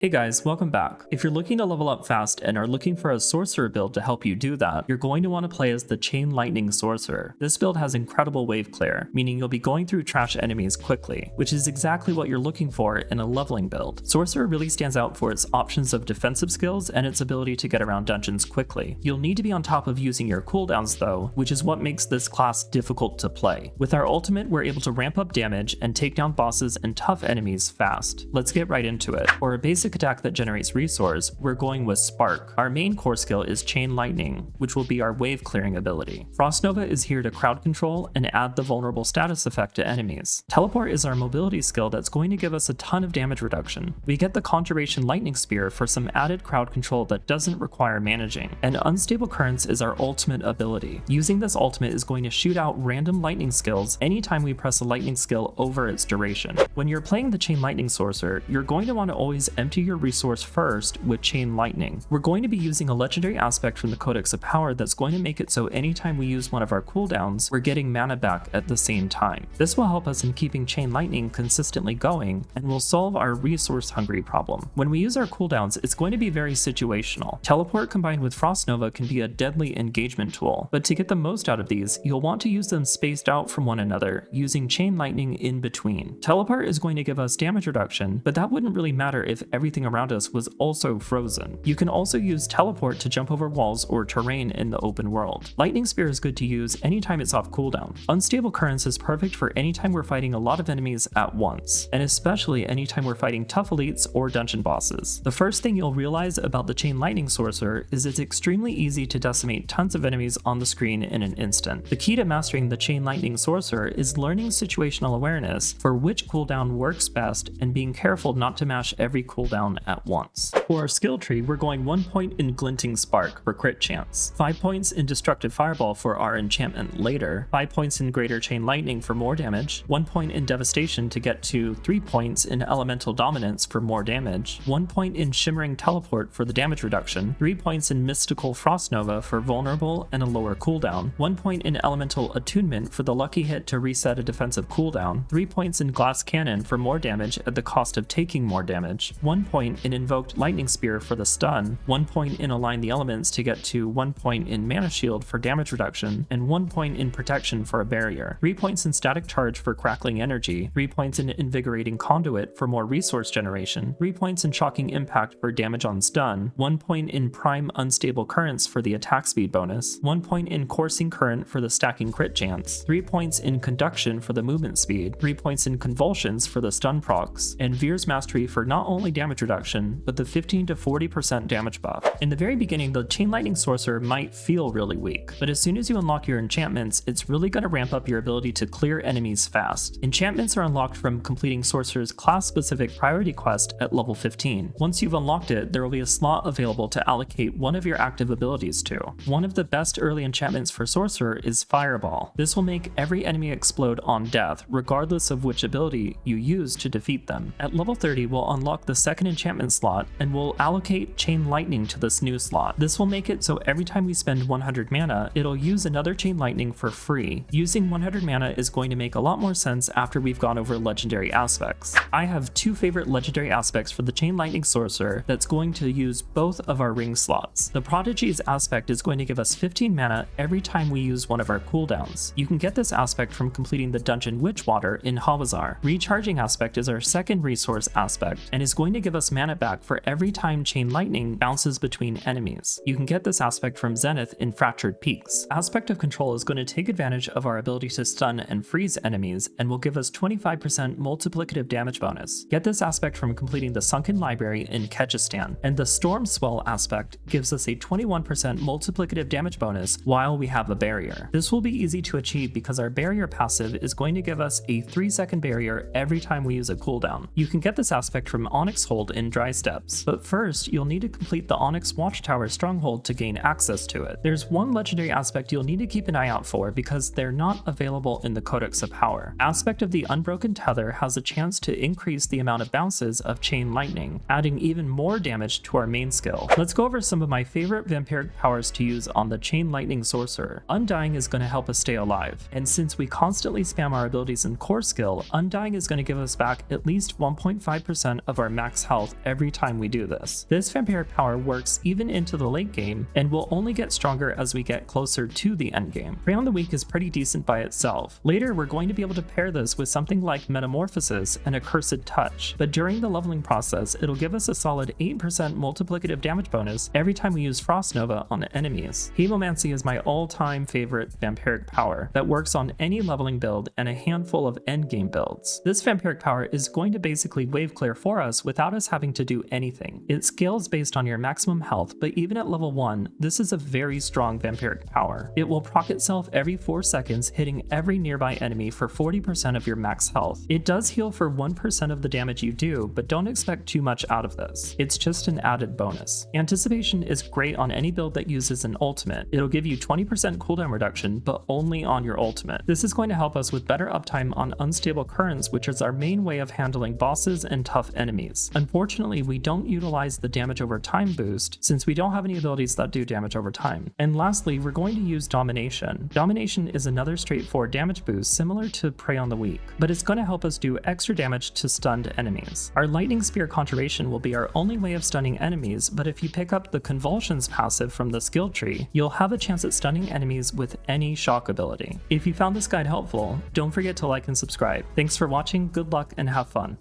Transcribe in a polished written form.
Hey guys, welcome back. If you're looking to level up fast and are looking for a sorcerer build to help you do that, you're going to want to play as the Chain Lightning Sorcerer. This build has incredible wave clear, meaning you'll be going through trash enemies quickly, which is exactly what you're looking for in a leveling build. Sorcerer really stands out for its options of defensive skills and its ability to get around dungeons quickly. You'll need to be on top of using your cooldowns though, which is what makes this class difficult to play. With our ultimate, we're able to ramp up damage and take down bosses and tough enemies fast. Let's get right into it. For a basic attack that generates resource, we're going with Spark. Our main core skill is Chain Lightning, which will be our wave clearing ability. Frost Nova is here to crowd control and add the vulnerable status effect to enemies. Teleport is our mobility skill that's going to give us a ton of damage reduction. We get the Conjuration Lightning Spear for some added crowd control that doesn't require managing. And Unstable Currents is our ultimate ability. Using this ultimate is going to shoot out random lightning skills anytime we press a lightning skill over its duration. When you're playing the Chain Lightning Sorcerer, you're going to want to always empty your resource first with Chain Lightning. We're going to be using a legendary aspect from the Codex of Power that's going to make it so anytime we use one of our cooldowns, we're getting mana back at the same time. This will help us in keeping Chain Lightning consistently going and will solve our resource hungry problem. When we use our cooldowns, it's going to be very situational. Teleport combined with Frost Nova can be a deadly engagement tool, but to get the most out of these, you'll want to use them spaced out from one another, using Chain Lightning in between. Teleport is going to give us damage reduction, but that wouldn't really matter if everything around us was also frozen. You can also use Teleport to jump over walls or terrain in the open world. Lightning Spear is good to use anytime it's off cooldown. Unstable Currents is perfect for anytime we're fighting a lot of enemies at once, and especially anytime we're fighting tough elites or dungeon bosses. The first thing you'll realize about the Chain Lightning Sorcerer is it's extremely easy to decimate tons of enemies on the screen in an instant. The key to mastering the Chain Lightning Sorcerer is learning situational awareness for which cooldown works best and being careful not to mash every cooldown at once. For our skill tree, we're going 1 point in Glinting Spark for crit chance, 5 points in Destructive Fireball for our enchantment later, 5 points in Greater Chain Lightning for more damage, 1 point in Devastation to get to 3 points in Elemental Dominance for more damage, 1 point in Shimmering Teleport for the damage reduction, 3 points in Mystical Frost Nova for vulnerable and a lower cooldown, 1 point in Elemental Attunement for the lucky hit to reset a defensive cooldown, 3 points in Glass Cannon for more damage at the cost of taking more damage, 1 point in Invoked Lightning Spear for the stun, 1 point in Align the Elements to get to 1 point in Mana Shield for damage reduction, and 1 point in Protection for a barrier, 3 points in Static Charge for Crackling Energy, 3 points in Invigorating Conduit for more resource generation, 3 points in Shocking Impact for damage on stun, 1 point in Prime Unstable Currents for the attack speed bonus, 1 point in Coursing Current for the stacking crit chance, 3 points in Conduction for the movement speed, 3 points in Convulsions for the stun procs, and Veer's Mastery for not only damage reduction, but the 15 to 40% damage buff. In the very beginning, the Chain Lightning Sorcerer might feel really weak, but as soon as you unlock your enchantments, it's really going to ramp up your ability to clear enemies fast. Enchantments are unlocked from completing Sorcerer's class-specific priority quest at level 15. Once you've unlocked it, there will be a slot available to allocate one of your active abilities to. One of the best early enchantments for Sorcerer is Fireball. This will make every enemy explode on death, regardless of which ability you use to defeat them. At level 30, we'll unlock the second enchantment slot, and we'll allocate Chain Lightning to this new slot. This will make it so every time we spend 100 mana, it'll use another Chain Lightning for free. Using 100 mana is going to make a lot more sense after we've gone over legendary aspects. I have two favorite legendary aspects for the Chain Lightning Sorcerer that's going to use both of our ring slots. The Prodigy's aspect is going to give us 15 mana every time we use one of our cooldowns. You can get this aspect from completing the Dungeon Witchwater in Hawazar. Recharging aspect is our second resource aspect and is going to give us mana back for every time Chain Lightning bounces between enemies. You can get this aspect from Zenith in Fractured Peaks. Aspect of Control is going to take advantage of our ability to stun and freeze enemies and will give us 25% multiplicative damage bonus. Get this aspect from completing the Sunken Library in Kyrgyzstan. And the Storm Swell aspect gives us a 21% multiplicative damage bonus while we have a barrier. This will be easy to achieve because our barrier passive is going to give us a 3-second barrier every time we use a cooldown. You can get this aspect from Onyx Hold in Dry Steps, but first you'll need to complete the Onyx Watchtower Stronghold to gain access to it. There's one legendary aspect you'll need to keep an eye out for because they're not available in the Codex of Power. Aspect of the Unbroken Tether has a chance to increase the amount of bounces of Chain Lightning, adding even more damage to our main skill. Let's go over some of my favorite vampiric powers to use on the Chain Lightning Sorcerer. Undying is going to help us stay alive, and since we constantly spam our abilities in core skill, Undying is going to give us back at least 1.5% of our max health health every time we do this. This vampiric power works even into the late game and will only get stronger as we get closer to the end game. Prey on the Weak is pretty decent by itself. Later, we're going to be able to pair this with something like Metamorphosis and Accursed Touch, but during the leveling process, it'll give us a solid 8% multiplicative damage bonus every time we use Frost Nova on enemies. Hemomancy is my all-time favorite vampiric power that works on any leveling build and a handful of endgame builds. This vampiric power is going to basically wave clear for us without us having to do anything. It scales based on your maximum health, but even at level 1, this is a very strong vampiric power. It will proc itself every 4 seconds, hitting every nearby enemy for 40% of your max health. It does heal for 1% of the damage you do, but don't expect too much out of this. It's just an added bonus. Anticipation is great on any build that uses an ultimate. It'll give you 20% cooldown reduction, but only on your ultimate. This is going to help us with better uptime on unstable currents, which is our main way of handling bosses and tough enemies. Unfortunately, we don't utilize the damage over time boost since we don't have any abilities that do damage over time. And lastly, we're going to use Domination. Domination is another straightforward damage boost similar to Prey on the Weak, but it's going to help us do extra damage to stunned enemies. Our Lightning Spear Conjuration will be our only way of stunning enemies, but if you pick up the Convulsions passive from the skill tree, you'll have a chance at stunning enemies with any shock ability. If you found this guide helpful, don't forget to like and subscribe. Thanks for watching, good luck, and have fun.